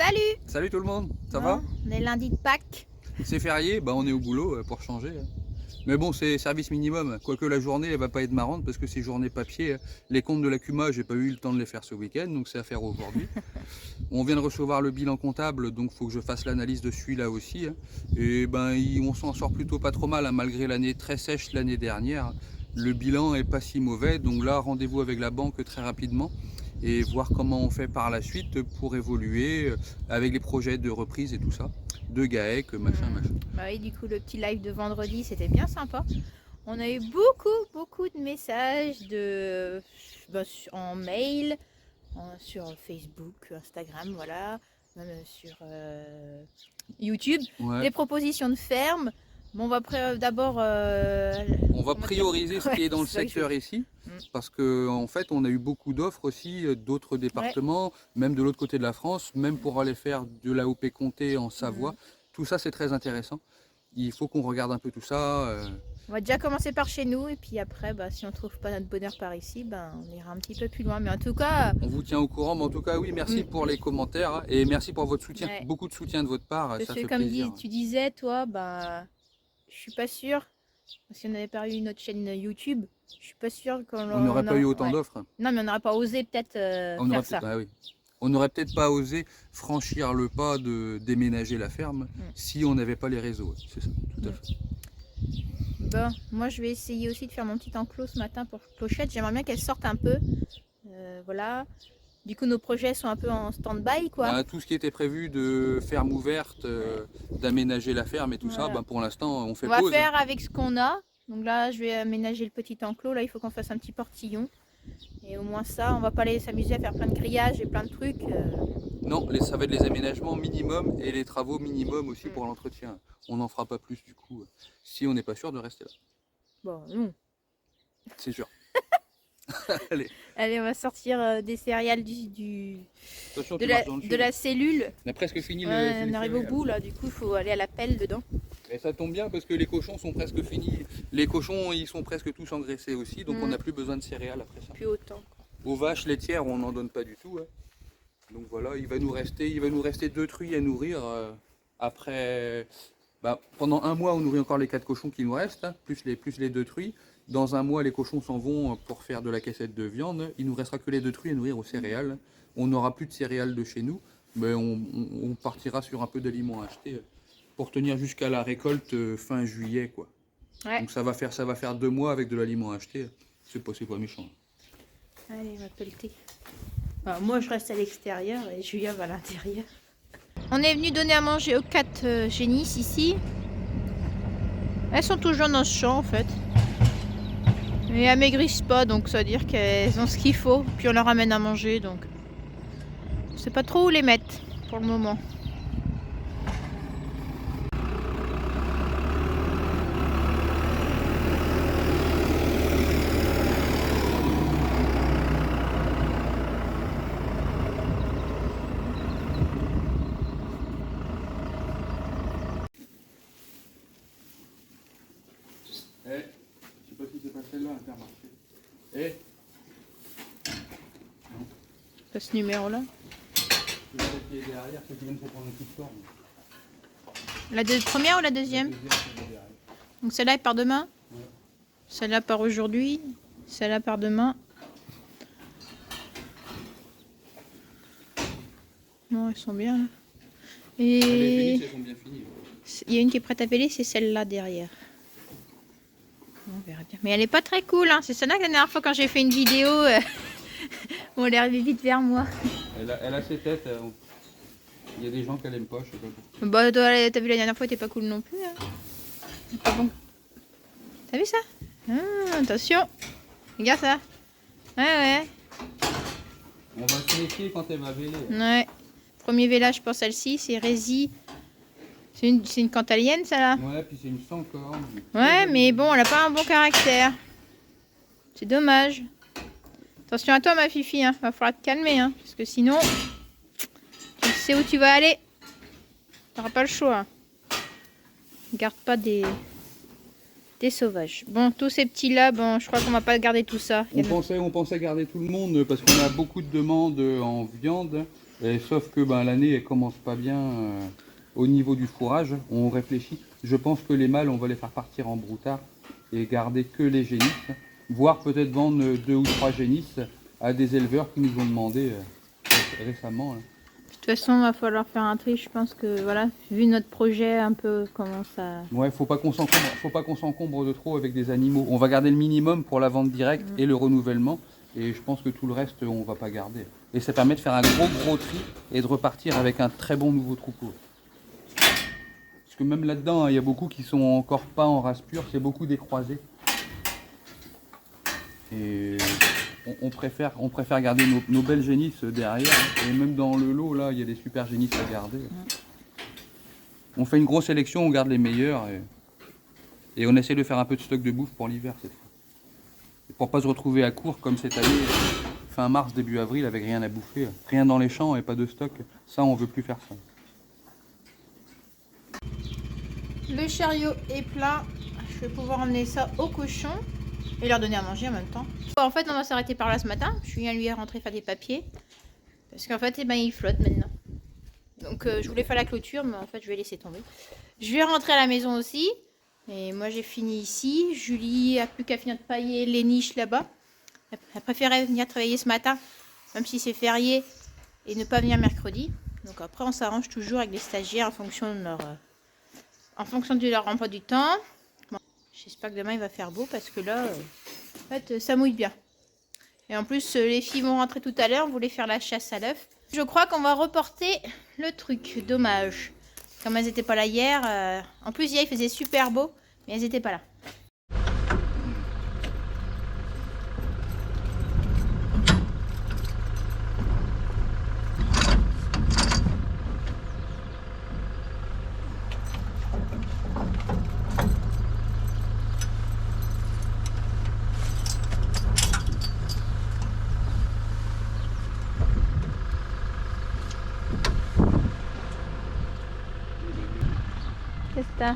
Salut! Salut tout le monde, ça Bon, va? on est lundi de Pâques. C'est férié, bah on est au boulot pour changer. Mais bon, c'est service minimum, quoique la journée elle va pas être marrante parce que c'est journée papier. Les comptes de la CUMA, j'ai pas eu le temps de les faire ce week-end, donc c'est à faire aujourd'hui. On vient de recevoir le bilan comptable, donc il faut que je fasse l'analyse de celui-là aussi. Et ben on s'en sort plutôt pas trop mal, malgré l'année très sèche l'année dernière. Le bilan est pas si mauvais, donc là rendez-vous avec la banque très rapidement et voir comment on fait par la suite pour évoluer avec les projets de reprise et tout ça, de GAEC, machin. Bah oui, du coup, le petit live de vendredi, c'était bien sympa. On a eu beaucoup de messages en mail, sur Facebook, Instagram, voilà, même sur YouTube, Ouais. des propositions de ferme. Bon, on va d'abord... on va prioriser ce qui est dans le secteur ici, parce qu'en fait, on a eu beaucoup d'offres aussi d'autres départements, même de l'autre côté de la France, même pour aller faire de l'AOP Comté en Savoie. Tout ça, c'est très intéressant. Il faut qu'on regarde un peu tout ça. On va déjà commencer par chez nous, et puis après, si on ne trouve pas notre bonheur par ici, on ira un petit peu plus loin. Mais en tout cas... On vous tient au courant, mais en tout cas, oui, merci pour les commentaires, et merci pour votre soutien. Ouais. Beaucoup de soutien de votre part, ça fait comme plaisir. tu disais, toi, je suis pas sûre, si on n'avait pas eu notre chaîne YouTube, je suis pas sûre qu'on n'aurait pas eu autant d'offres. Non, mais on n'aurait pas osé peut-être faire ça. Oui. On n'aurait peut-être pas osé franchir le pas de déménager la ferme si on n'avait pas les réseaux. C'est ça, tout à fait. Bon, moi je vais essayer aussi de faire mon petit enclos ce matin pour Clochette. J'aimerais bien qu'elle sorte un peu. Voilà. Du coup, nos projets sont un peu en stand-by, quoi. Tout ce qui était prévu de ferme ouverte, d'aménager la ferme et tout ça, pour l'instant, on fait pause. On va faire avec ce qu'on a. Donc là, je vais aménager le petit enclos. Là, il faut qu'on fasse un petit portillon. Et au moins ça, on va pas aller s'amuser à faire plein de grillages et plein de trucs. Non, ça va être les aménagements minimum et les travaux minimum aussi pour l'entretien. On n'en fera pas plus du coup, si on n'est pas sûr de rester là. Bon, non. C'est sûr. Allez, on va sortir des céréales de la cellule. On a presque fini on arrive au bout là, du coup il faut aller à la pelle dedans. Et ça tombe bien parce que les cochons sont presque finis. Les cochons ils sont presque tous engraissés aussi, donc on n'a plus besoin de céréales après ça. Plus autant. Aux vaches laitières on n'en donne pas du tout. Donc voilà, il va nous rester 2 truies à nourrir après. Pendant un mois on nourrit encore les 4 cochons qui nous restent, plus les 2 truies. Dans un mois les cochons s'en vont pour faire de la cassette de viande. Il nous restera que les 2 truies à nourrir aux céréales. On n'aura plus de céréales de chez nous, mais on partira sur un peu d'aliments achetés pour tenir jusqu'à la récolte fin juillet quoi. Ouais. Donc ça va faire 2 mois avec de l'aliment acheté. C'est pas méchant. Allez, on va pelleter. Alors, moi je reste à l'extérieur et Julia va à l'intérieur. On est venu donner à manger aux 4 génisses ici. Elles sont toujours dans ce champ en fait. Mais elles maigrissent pas, donc ça veut dire qu'elles ont ce qu'il faut. Puis on leur ramène à manger, donc je sais pas trop où les mettre pour le moment. Pas ce numéro là. La première ou la deuxième? Donc celle-là elle part demain. Ouais. Celle-là part aujourd'hui. Celle-là part demain. Non, elles sont bien là. Et elles sont bien finies. Il y a une qui est prête à peler, c'est celle-là derrière. On verra bien. Mais elle est pas très cool, hein. C'est celle-là que la dernière fois quand j'ai fait une vidéo, on est arrivé vite vers moi. Elle a ses têtes. Il y a des gens qu'elle aime pas, je sais pas pourquoi. Bah toi, t'as vu la dernière fois, t'es pas cool non plus. Hein. Pas bon. T'as vu ça? Attention. Regarde ça. Ouais. On va se méfier quand elle va véler. Ouais. Premier vélage pour celle-ci, c'est Rési. C'est une cantalienne, ça là. Ouais, puis c'est une sans corne. Ouais, mais bon, elle a pas un bon caractère. C'est dommage. Attention à toi, ma fifi, hein. Va falloir te calmer, hein. Parce que sinon, tu sais où tu vas aller. T'auras pas le choix. Garde pas des sauvages. Bon, tous ces petits-là, bon, je crois qu'on va pas garder tout ça. On pensait garder tout le monde parce qu'on a beaucoup de demandes en viande. Et sauf que ben, l'année elle commence pas bien au niveau du fourrage. On réfléchit. Je pense que les mâles, on va les faire partir en broutard et garder que les génisses. Voire peut-être vendre 2 ou 3 génisses à des éleveurs qui nous ont demandé récemment. Là. De toute façon, il va falloir faire un tri. Je pense que voilà, vu notre projet un peu comment ça... Ouais, faut pas qu'on s'encombre de trop avec des animaux. On va garder le minimum pour la vente directe et le renouvellement. Et je pense que tout le reste, on va pas garder. Et ça permet de faire un gros tri et de repartir avec un très bon nouveau troupeau. Parce que même là-dedans, il y a beaucoup qui sont encore pas en race pure, c'est beaucoup des croisés. Et on préfère garder nos belles génisses derrière. Et même dans le lot, là, il y a des super génisses à garder. On fait une grosse sélection, on garde les meilleurs. Et on essaie de faire un peu de stock de bouffe pour l'hiver cette fois. Et pour pas se retrouver à court comme cette année, fin mars, début avril, avec rien à bouffer. Rien dans les champs et pas de stock. Ça, on veut plus faire ça. Le chariot est plein. Je vais pouvoir emmener ça aux cochons et leur donner à manger en même temps. En fait, on va s'arrêter par là ce matin. Julien lui est rentré faire des papiers. Parce qu'en fait, eh ben, il flotte maintenant. Donc, je voulais faire la clôture, mais en fait, je vais laisser tomber. Je vais rentrer à la maison aussi. Et moi, j'ai fini ici. Julie a plus qu'à finir de pailler les niches là-bas. Elle préférait venir travailler ce matin, même si c'est férié, et ne pas venir mercredi. Donc après, on s'arrange toujours avec les stagiaires en fonction de leur emploi du temps. Bon, j'espère que demain, il va faire beau parce que là, en fait, ça mouille bien. Et en plus, les filles vont rentrer tout à l'heure. On voulait faire la chasse à l'œuf. Je crois qu'on va reporter le truc. Dommage. Comme elles n'étaient pas là hier. En plus, hier, il faisait super beau, mais elles n'étaient pas là. C'est ça.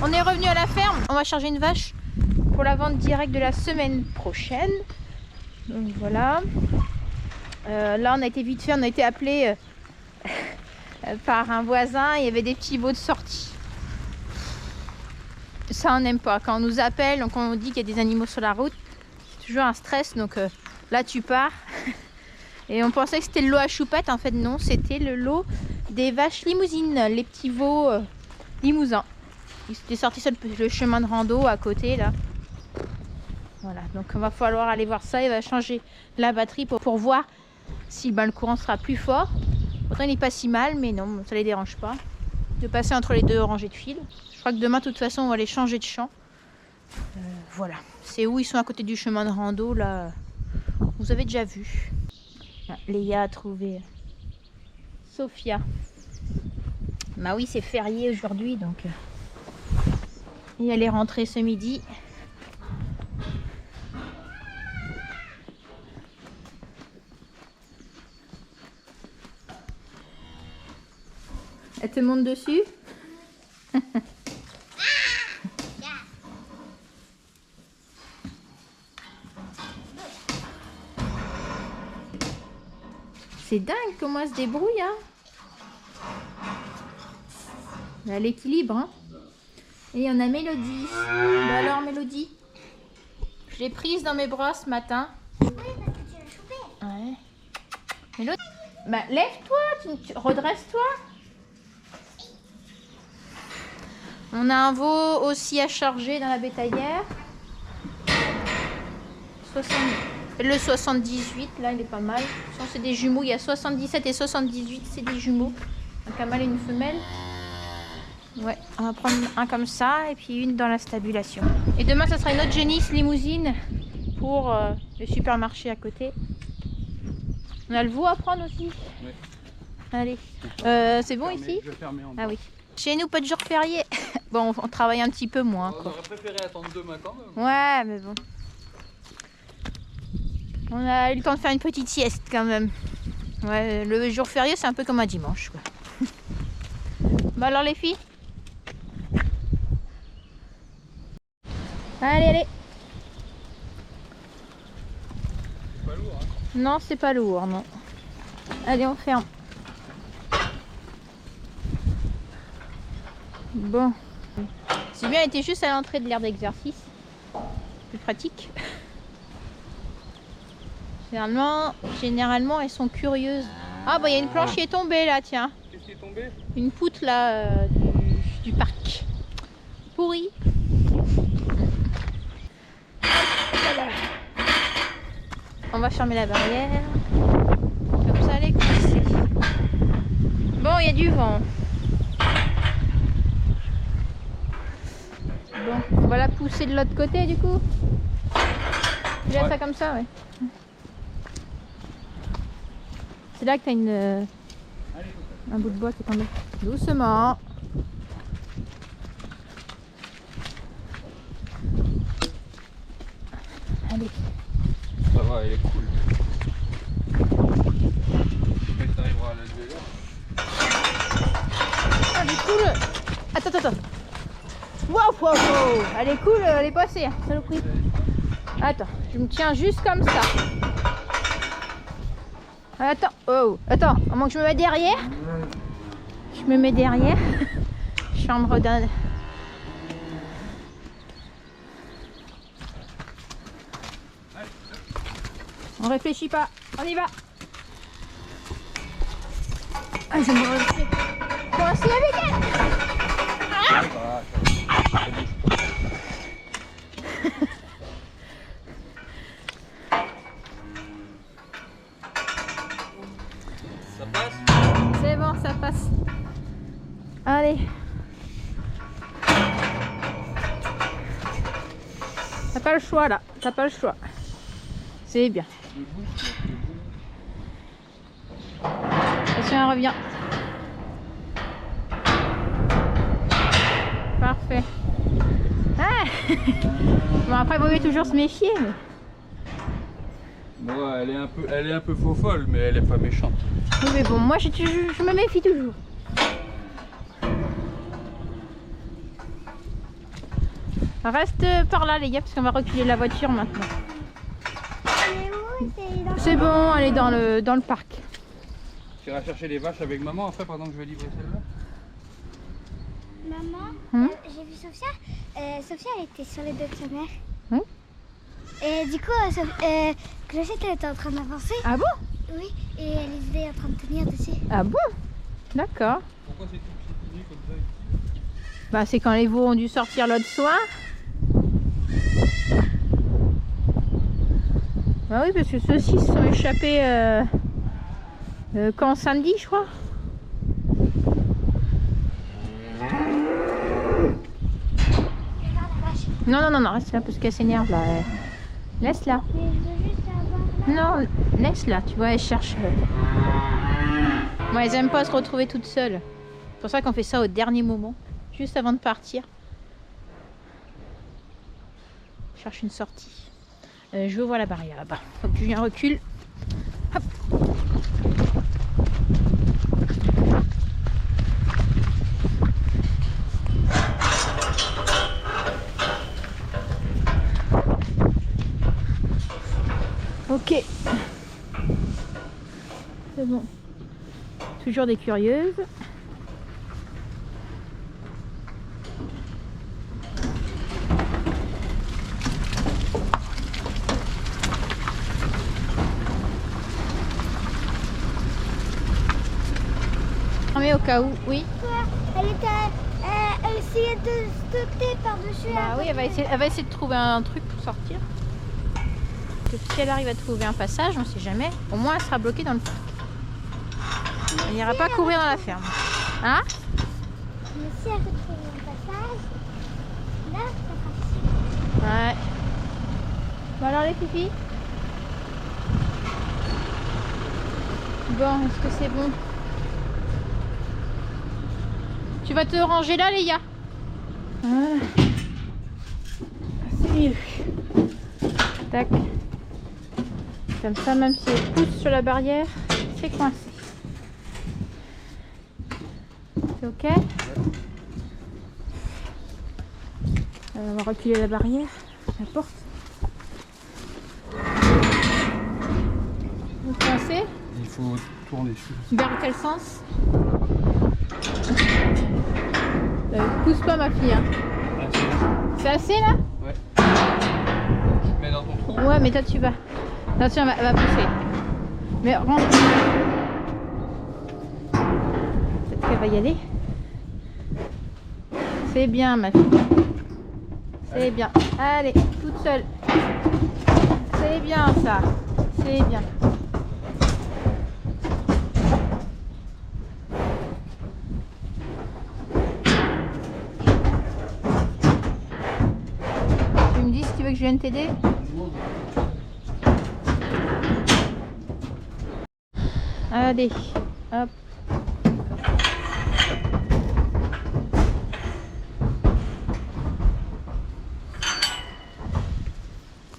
On est revenu à la ferme. On va charger une vache pour la vente directe de la semaine prochaine. Donc voilà. Là, on a été vite fait. On a été appelé par un voisin. Il y avait des petits veaux de sortie. Ça, on n'aime pas. Quand on nous appelle, donc on nous dit qu'il y a des animaux sur la route, c'est toujours un stress. Donc là, tu pars. Et on pensait que c'était le lot à choupettes. En fait, non, c'était le lot des vaches limousines, les petits veaux limousins. Ils étaient sortis sur le chemin de rando à côté, là. Voilà, donc il va falloir aller voir ça. Il va changer la batterie pour voir si le courant sera plus fort. Pourtant, il n'est pas si mal, mais non, ça ne les dérange pas. De passer entre les deux rangées de fil. Je crois que demain, de toute façon, on va les changer de champ. Voilà, c'est où ils sont à côté du chemin de rando, là. Vous avez déjà vu. Léa a trouvé Sophia. Bah oui, c'est férié aujourd'hui, donc. Et elle est rentrée ce midi. Elle te monte dessus? C'est dingue comment elle se débrouille, hein. Elle a l'équilibre, hein. Et il y en a Mélodie. Bah alors Mélodie, je l'ai prise dans mes bras ce matin. Ouais. Mélodie, bah lève-toi, redresse-toi. On a un veau aussi à charger dans la bétaillère. Le 78, là il est pas mal. C'est des jumeaux, il y a 77 et 78, c'est des jumeaux. Un mâle et une femelle. Ouais, on va prendre un comme ça et puis une dans la stabulation. Et demain, ça sera une autre génisse limousine pour le supermarché à côté. On a le veau à prendre aussi. Ouais. Allez, c'est bon ici? Ah oui. Chez nous, pas de jour férié. Bon, on travaille un petit peu moins. On aurait préféré attendre demain quand même. Ouais, mais bon. On a eu le temps de faire une petite sieste quand même. Ouais, le jour férié, c'est un peu comme un dimanche, quoi. Bah alors les filles? Allez, allez. Non, c'est pas lourd, non. Allez, on ferme. Bon. Si bien, elle était juste à l'entrée de l'aire d'exercice. Plus pratique. Généralement, elles sont curieuses. Ah, bah, il y a une planche qui est tombée là, tiens. Qu'est-ce qui est tombé? Une poutre là du parc. Pourri. On va fermer la barrière. Comme ça, elle est coincée. Bon, il y a du vent. Bon, on va la pousser de l'autre côté du coup. Tu laisses ça comme ça, ouais. C'est là que tu as un bout de bois qui est tombé. Doucement. Allez. Ça va, elle est cool. J'espère que tu arriveras à la lever là. Ah, elle est cool. Attends. Wow. Elle est cool, elle est passée. Saloperie. Attends, je me tiens juste comme ça. Attends, à moins que je me mette derrière. Je me mets derrière. Chambre d'un. On réfléchit pas, on y va. Ah, je me refais coincer avec elle. Ah, Ça passe? c'est bon, ça passe. Allez. T'as pas le choix là, t'as pas le choix. C'est bien. Attention, elle revient. Parfait. Ah bon, après, il vaut mieux toujours se méfier. Mais... Bon, elle est un peu faux folle, mais elle est pas méchante. Oui, mais bon, moi je me méfie toujours. Reste par là, les gars, parce qu'on va reculer la voiture maintenant. C'est bon, elle est dans le parc. Tu iras chercher les vaches avec maman après pendant que je vais livrer celle-là? Maman, j'ai vu Sophia. Sophia, elle était sur les dos de sa mère. Oui. Et du coup, Clochette, elle était en train d'avancer. Ah bon? Oui, et elle était en train de tenir dessus. Ah bon? D'accord. Pourquoi c'est tout petit comme ça ici? Bah c'est quand les veaux ont dû sortir l'autre soir. Bah oui, parce que ceux-ci se sont échappés quand samedi, je crois. Non, reste là parce qu'elle s'énerve là. Laisse-la. Mais je veux juste avoir... Non, laisse-la, tu vois, elle cherche. Moi, elles aiment pas se retrouver toutes seules. C'est pour ça qu'on fait ça au dernier moment, juste avant de partir. Je cherche une sortie. Je vais ouvrir la barrière là-bas. Faut que Julien recule. Hop. Ok. C'est bon. Toujours des curieuses. Mais au cas où, oui. Elle essayait de sauter par-dessus. Bah oui, elle va essayer de trouver un truc pour sortir. Que si elle arrive à trouver un passage, on sait jamais. Au moins, elle sera bloquée dans le parc. Elle n'ira pas courir dans la ferme. Hein? Mais si elle retrouve un passage, là, ça sera facile. Ouais. Bon alors les filles. Bon, est-ce que c'est bon? Tu vas te ranger là, Léa? Voilà. C'est mieux. Tac. Comme ça, même si elle pousse sur la barrière, c'est coincé. C'est ok? On va reculer la barrière, la porte. faut tourner dessus. Vers quel sens? Pousse pas ma fille. Hein. C'est assez là? Ouais. Tu te mets dans ton trou. Ouais, mais toi tu vas. Attention, elle va pousser. Mais rentre. Peut-être qu'elle va y aller. C'est bien ma fille. C'est bien. Allez, toute seule. C'est bien ça. C'est bien. Tu me dis si tu veux que je vienne t'aider? Allez, hop.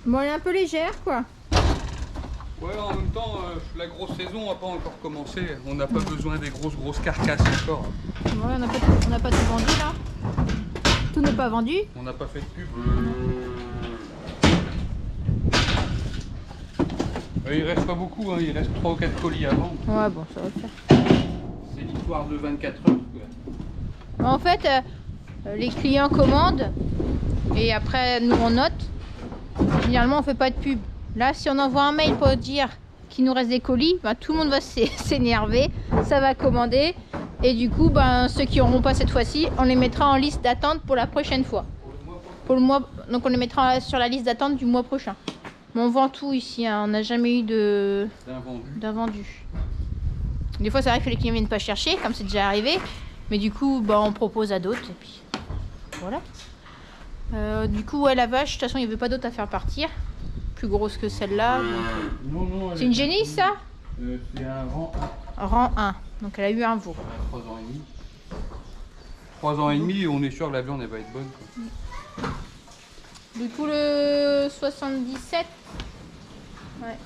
Bon, elle est un peu légère, quoi. Ouais, en même temps, la grosse saison n'a pas encore commencé. On n'a pas besoin des grosses carcasses encore. Ouais, on n'a pas tout vendu, là. Tout n'est pas vendu. On n'a pas fait de pub. Il reste pas beaucoup, hein. Il reste 3 ou 4 colis à vendre. Ouais, bon, ça va le faire. C'est l'histoire de 24 heures. En fait, les clients commandent et après, nous, on note. Généralement, on fait pas de pub. Là, si on envoie un mail pour dire qu'il nous reste des colis, ben, tout le monde va s'énerver. Ça va commander. Et du coup, ben, ceux qui n'auront pas cette fois-ci, on les mettra en liste d'attente pour la prochaine fois. Pour le mois, donc, on les mettra sur la liste d'attente du mois prochain. Mais on vend tout ici, hein. On n'a jamais eu d'invendu. Des fois, c'est vrai que les clients viennent pas chercher, comme c'est déjà arrivé. Mais du coup, bah, on propose à d'autres. Et puis, voilà. Du coup, ouais, la vache, de toute façon, il n'y avait pas d'autre à faire partir. Plus grosse que celle-là. Non, C'est une génisse, ça? C'est un rang 1. Rang 1. Donc, elle a eu un veau. 3 ans et demi. 3 ans et demi, et on est sûr que la viande, elle va être bonne. Quoi. Du coup, le 77. Ouais.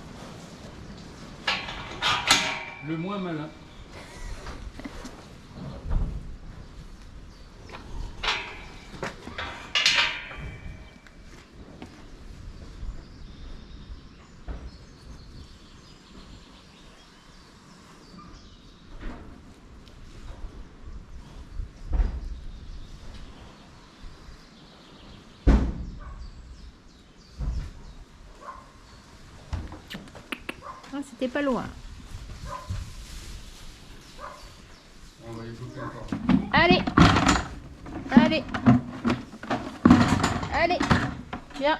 Le moins malin. Ah, c'était pas loin. On va les choper encore. Allez. Allez. Allez. Viens.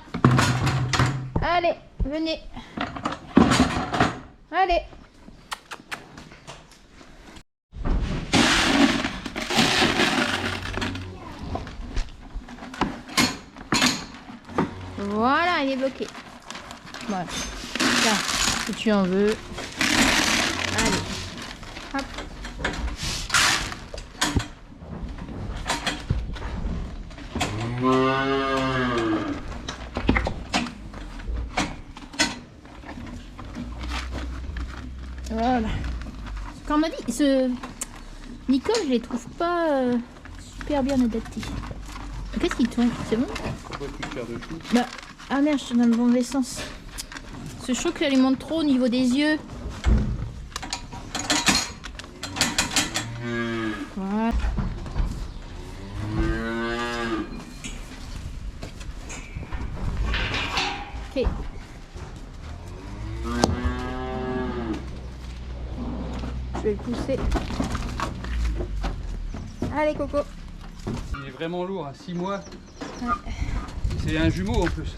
Allez. Venez. Allez. Voilà, il est bloqué. Voilà. Tiens, si tu en veux. Allez. Hop. Voilà. Comme on m'a dit, Nicole, je les trouve pas super bien adaptés. Qu'est-ce qui tombe? C'est bon? Pourquoi tu te sers de chou? Bah, ah merde, je te donne le mauvais sens. Parce que je trouve qu'elle lui monte trop au niveau des yeux. Voilà. Ok. Je vais le pousser. Allez, Coco. Il est vraiment lourd, à 6 mois. Ouais. C'est un jumeau en plus.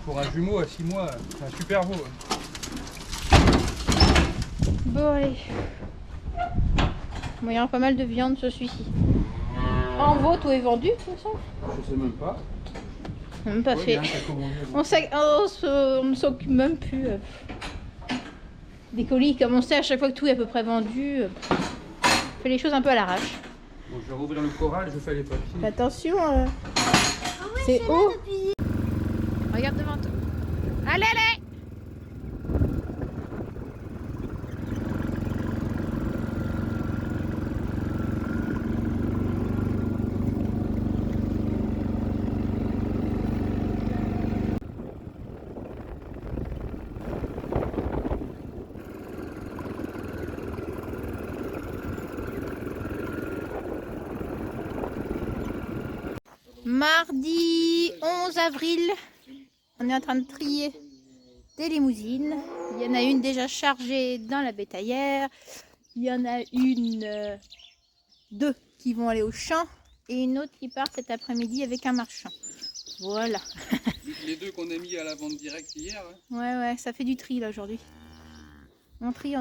Pour un jumeau à 6 mois, c'est un super veau. Bon, allez. Bon, il y aura pas mal de viande sur celui-ci. En veau, tout est vendu, de toute façon? Je sais même pas. On n'a même pas Ouais, fait. bien, t'as commandé, On ne s'occupe même plus des colis. Comme on sait à chaque fois que tout est à peu près vendu, on fait les choses un peu à l'arrache. Bon, je vais rouvrir le corral, je fais les papiers. Fais attention, Ah oui, c'est là haut. depuis- Regarde devant toi. Allez, allez! Mardi 11 avril, on est en train de trier des limousines. Il y en a une déjà chargée dans la bétaillère. Il y en a deux qui vont aller au champ et une autre qui part cet après-midi avec un marchand. Voilà. Les deux qu'on a mis à la vente directe hier. Ouais, ça fait du tri là aujourd'hui. On trie.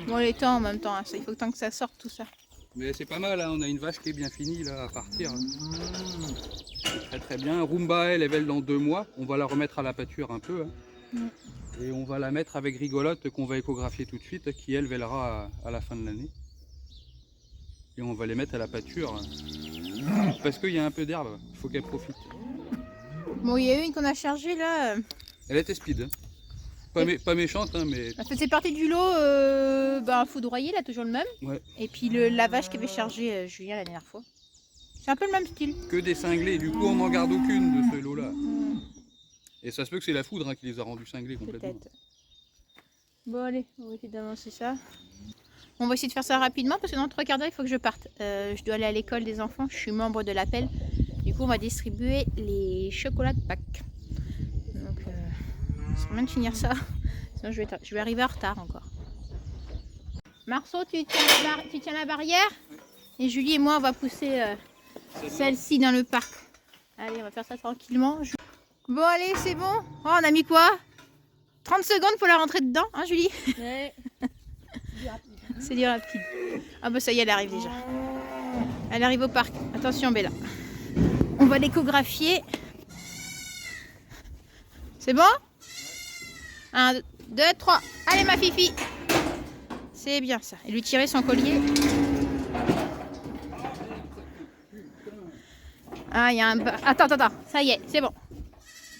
Bon, les temps en même temps, hein, il faut tant que ça sorte tout ça. Mais c'est pas mal, hein, on a une vache qui est bien finie là à partir. C'est très bien. Rumba, elle est belle dans 2 mois. On va la remettre à la pâture un peu. Hein. Et on va la mettre avec Rigolote qu'on va échographier tout de suite, qui elle vêlera à la fin de l'année. Et on va les mettre à la pâture. Parce qu'il y a un peu d'herbe, il faut qu'elle profite. Bon, il y a une qu'on a chargée là. Elle était speed. Hein. Pas méchante, hein, mais... Elle faisait partie du lot foudroyé, là, toujours le même. Ouais. Et puis la vache qui avait chargé Julien la dernière fois. C'est un peu le même style. Que des cinglés, du coup on n'en garde aucune de ce lot-là. Et ça se peut que c'est la foudre hein, qui les a rendus cinglés complètement. Peut-être. Bon allez, on va essayer d'avancer ça. On va essayer de faire ça rapidement parce que dans 3 quarts d'heure il faut que je parte. Je dois aller à l'école des enfants, je suis membre de l'appel. Du coup on va distribuer les chocolats de Pâques. Donc c'est bien de finir ça. Sinon je vais arriver en retard encore. Marceau, tu tiens la barrière? Et Julie et moi on va pousser celle-ci dans le parc. Allez, on va faire ça tranquillement. Bon allez, c'est bon. Oh, on a mis quoi? 30 secondes pour la rentrer dedans, hein Julie? Ouais. C'est du rapide. Ah bah ça y est, elle arrive déjà. Elle arrive au parc. Attention Bella. On va l'échographier. C'est bon? 1, 2, 3. Allez ma fifi. C'est bien ça. Et lui tirer son collier. Ah, il y a un... Attends. Ça y est, c'est bon.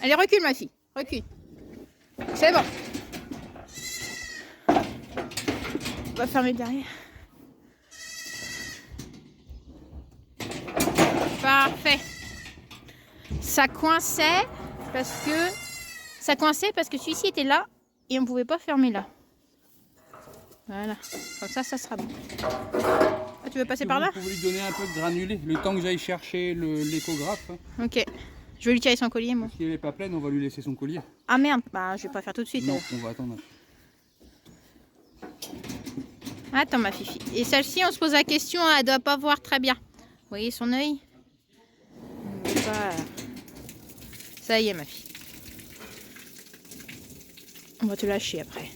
Allez, recule ma fille. Recule. C'est bon. On va fermer derrière. Parfait. Ça coinçait parce que celui-ci était là et on ne pouvait pas fermer là. Voilà. Comme ça sera bon. Ah, tu veux passer par là? Vous pouvez lui donner un peu de granulé, le temps que j'aille chercher l'échographe. Ok. Je vais lui tirer son collier, moi. Si elle n'est pas pleine, on va lui laisser son collier. Ah merde, bah je vais pas faire tout de suite. Non, on va attendre. Attends ma fifi. Et celle-ci, on se pose la question, elle doit pas voir très bien. Vous voyez son œil? Ça y est ma fille. On va te lâcher après.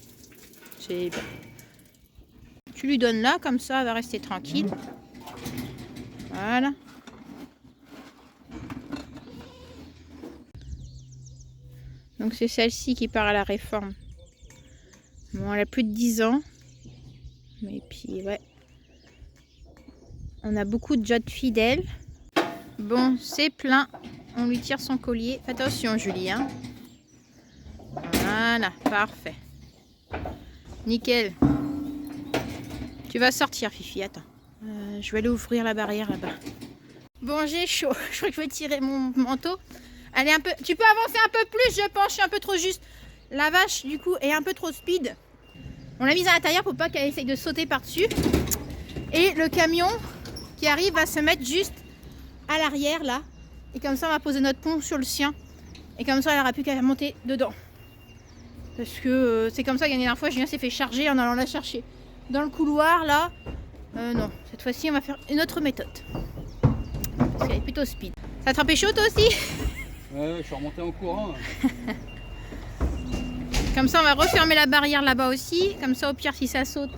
C'est bien. Tu lui donnes là, comme ça, elle va rester tranquille. Voilà. Donc c'est celle-ci qui part à la réforme. Bon, elle a plus de 10 ans. Mais puis, ouais. On a beaucoup de jottes fidèles. Bon, c'est plein. On lui tire son collier. Attention, Julie. Hein. Voilà, parfait. Nickel. Tu vas sortir, Fifi. Attends. Je vais aller ouvrir la barrière là-bas. Bon, j'ai chaud. Je crois que je vais tirer mon manteau. Elle est un peu... Tu peux avancer un peu plus, je pense. Je suis un peu trop juste. La vache, du coup, est un peu trop speed. On l'a mise à l'intérieur pour pas qu'elle essaye de sauter par-dessus. Et le camion qui arrive va se mettre juste à l'arrière, là. Et comme ça, on va poser notre pont sur le sien. Et comme ça, elle n'aura plus qu'à monter dedans. Parce que c'est comme ça, la dernière fois, Julien s'est fait charger en allant la chercher. Dans le couloir, là. Non, cette fois-ci, on va faire une autre méthode. Parce qu'elle est plutôt speed. Ça te fait chaud, toi aussi? Ouais, je suis remonté en courant. Comme ça, on va refermer la barrière là-bas aussi. Comme ça, au pire, si ça saute,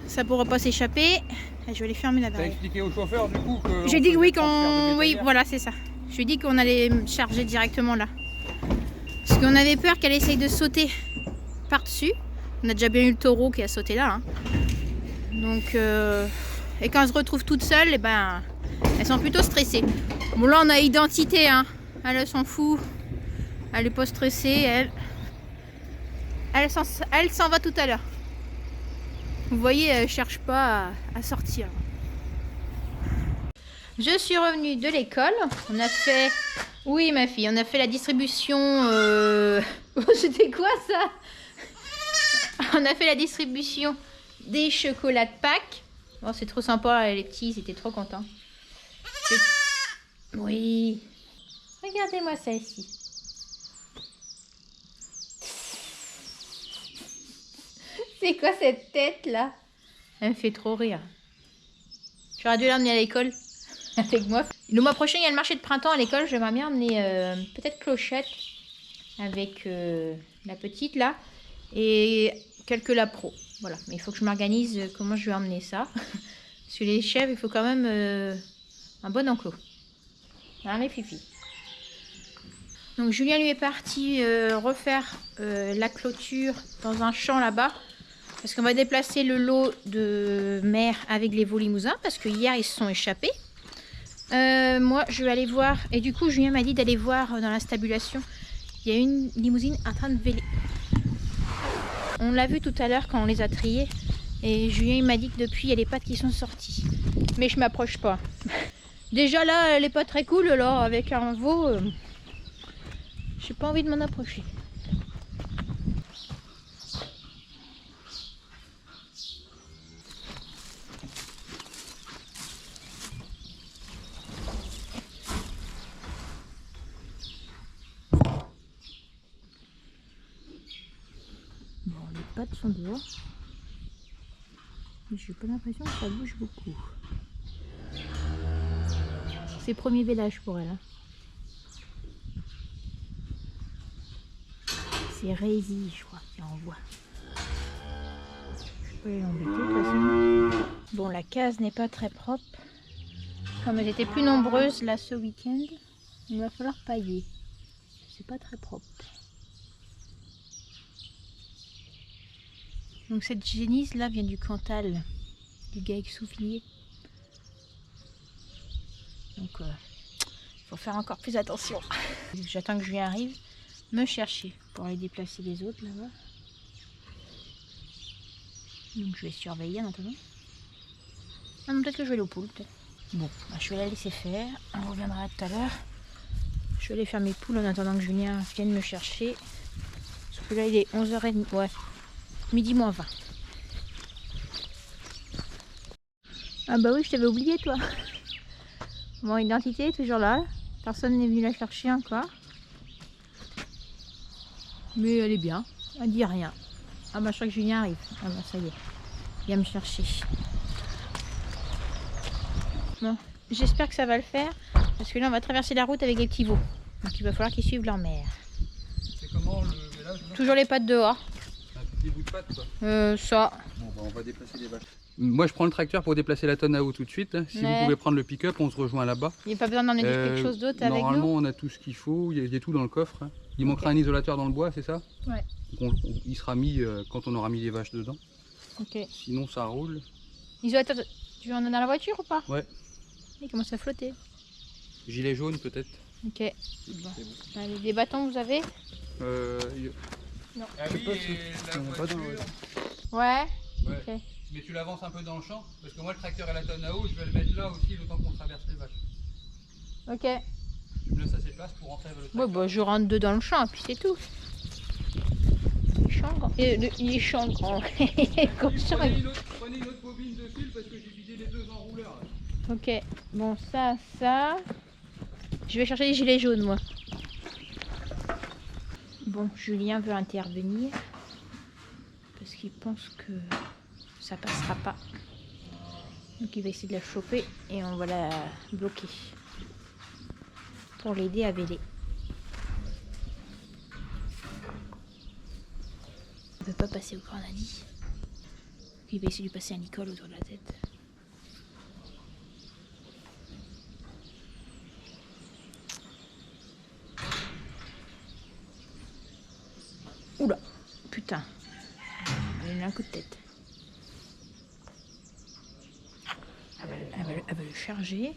ça ne pourra pas s'échapper. Je vais aller fermer la T'as barrière. expliqué au chauffeur, du coup, que... J'ai dit que oui, oui, voilà, c'est ça. Je lui ai dit qu'on allait charger directement là. Parce qu'on avait peur qu'elle essaye de sauter par-dessus. On a déjà bien eu le taureau qui a sauté là. Hein. Donc, et quand elles se retrouvent toutes seules, eh ben, elles sont plutôt stressées. Bon, là, on a identité. Hein. Elle s'en fout. Elle est pas stressée, elle s'en va tout à l'heure. Vous voyez, elle cherche pas à sortir. Je suis revenue de l'école. On a fait... Oui, ma fille, on a fait la distribution... C'était quoi, ça? On a fait la distribution des chocolats de Pâques. Oh, c'est trop sympa, les petits, ils étaient trop contents. Oui. Regardez-moi ça ici. C'est quoi cette tête là? Elle me fait trop rire. J'aurais dû l'emmener à l'école avec moi. Le mois prochain, il y a le marché de printemps à l'école. J'aimerais bien emmener peut-être Clochette avec la petite là et quelques lapros. Voilà, mais il faut que je m'organise comment je vais emmener ça. Parce que les chèvres, il faut quand même un bon enclos. Hein, les fifis. Donc Julien lui est parti refaire la clôture dans un champ là-bas. Parce qu'on va déplacer le lot de mer avec les veaux limousins. Parce que hier, ils se sont échappés. Moi, je vais aller voir. Et du coup, Julien m'a dit d'aller voir dans la stabulation. Il y a une limousine en train de véler. On l'a vu tout à l'heure quand on les a triés. Et Julien il m'a dit que depuis, il y a les pattes qui sont sorties. Mais je m'approche pas. Déjà là, elle est pas très cool. Alors avec un veau, j'ai pas envie de m'en approcher. Bon, les pattes sont dehors. Mais j'ai pas l'impression que ça bouge beaucoup. C'est le premier vélage pour elle. Hein. C'est Rézy, je crois, qui envoie. Je peux l'embêter de toute façon. Bon, la case n'est pas très propre. Comme elles étaient plus nombreuses là ce week-end, il va falloir pailler. C'est pas très propre. Donc cette génisse là vient du Cantal, du GAEC Soufilier. Donc il faut faire encore plus attention. J'attends que Julien arrive me chercher pour aller déplacer les autres là-bas. Donc je vais surveiller en attendant. Ah non, peut-être que je vais aller au poule, peut-être. Bon, bah, je vais la laisser faire. On reviendra tout à l'heure. Je vais aller faire mes poules en attendant que Julien vienne me chercher. Sauf que là il est 11h30. Ouais. Midi moins 20. Ah bah oui, je t'avais oublié toi. Bon, identité toujours là. Personne n'est venu la chercher encore. Mais elle est bien. Elle dit rien. Ah bah je crois que Julien arrive. Ah bah ça y est. Il vient me chercher. Bon, j'espère que ça va le faire. Parce que là on va traverser la route avec les petits veaux. Donc il va falloir qu'ils suivent leur mère. C'est comment le village là? Toujours les pattes dehors. Un petit bout de patte quoi. Ça. Bon bah on va déplacer les vaches. Moi je prends le tracteur pour déplacer la tonne à eau tout de suite. Si vous pouvez prendre le pick-up, on se rejoint là-bas. Il n'y a pas besoin d'emmener quelque chose d'autre avec nous. Normalement on a tout ce qu'il faut, il y a tout dans le coffre. Hein. Il manquera un isolateur dans le bois, c'est ça? Ouais. Donc il sera mis quand on aura mis les vaches dedans. Ok. Sinon ça roule. Isolateur, tu en as dans la voiture ou pas? Ouais. Il commence à flotter. Gilet jaune peut-être. Ok. Bon. Allez, des bâtons vous avez? Non. Ah oui, et la voiture. Ouais. Ouais. Ok. Mais tu l'avances un peu dans le champ, parce que moi le tracteur et la tonne à eau, je vais le mettre là aussi le temps qu'on traverse les vaches. Ok. Je me laisse assez de place pour rentrer avec le tracteur. Ouais, bah, je rentre dedans le champ, puis c'est tout. Il est champ grand. Prenez une autre bobine de fil parce que j'ai vidé les deux enrouleurs. Là. Ok. Bon, ça. Je vais chercher les gilets jaunes, moi. Bon, Julien veut intervenir. Parce qu'il pense que ça passera pas. Donc il va essayer de la choper et on va la bloquer. Pour l'aider à véler. Il ne veut pas passer au Grenadie. Il va essayer de lui passer un Nicole autour de la tête. Oula, putain. Elle a eu un coup de tête. Elle va le charger.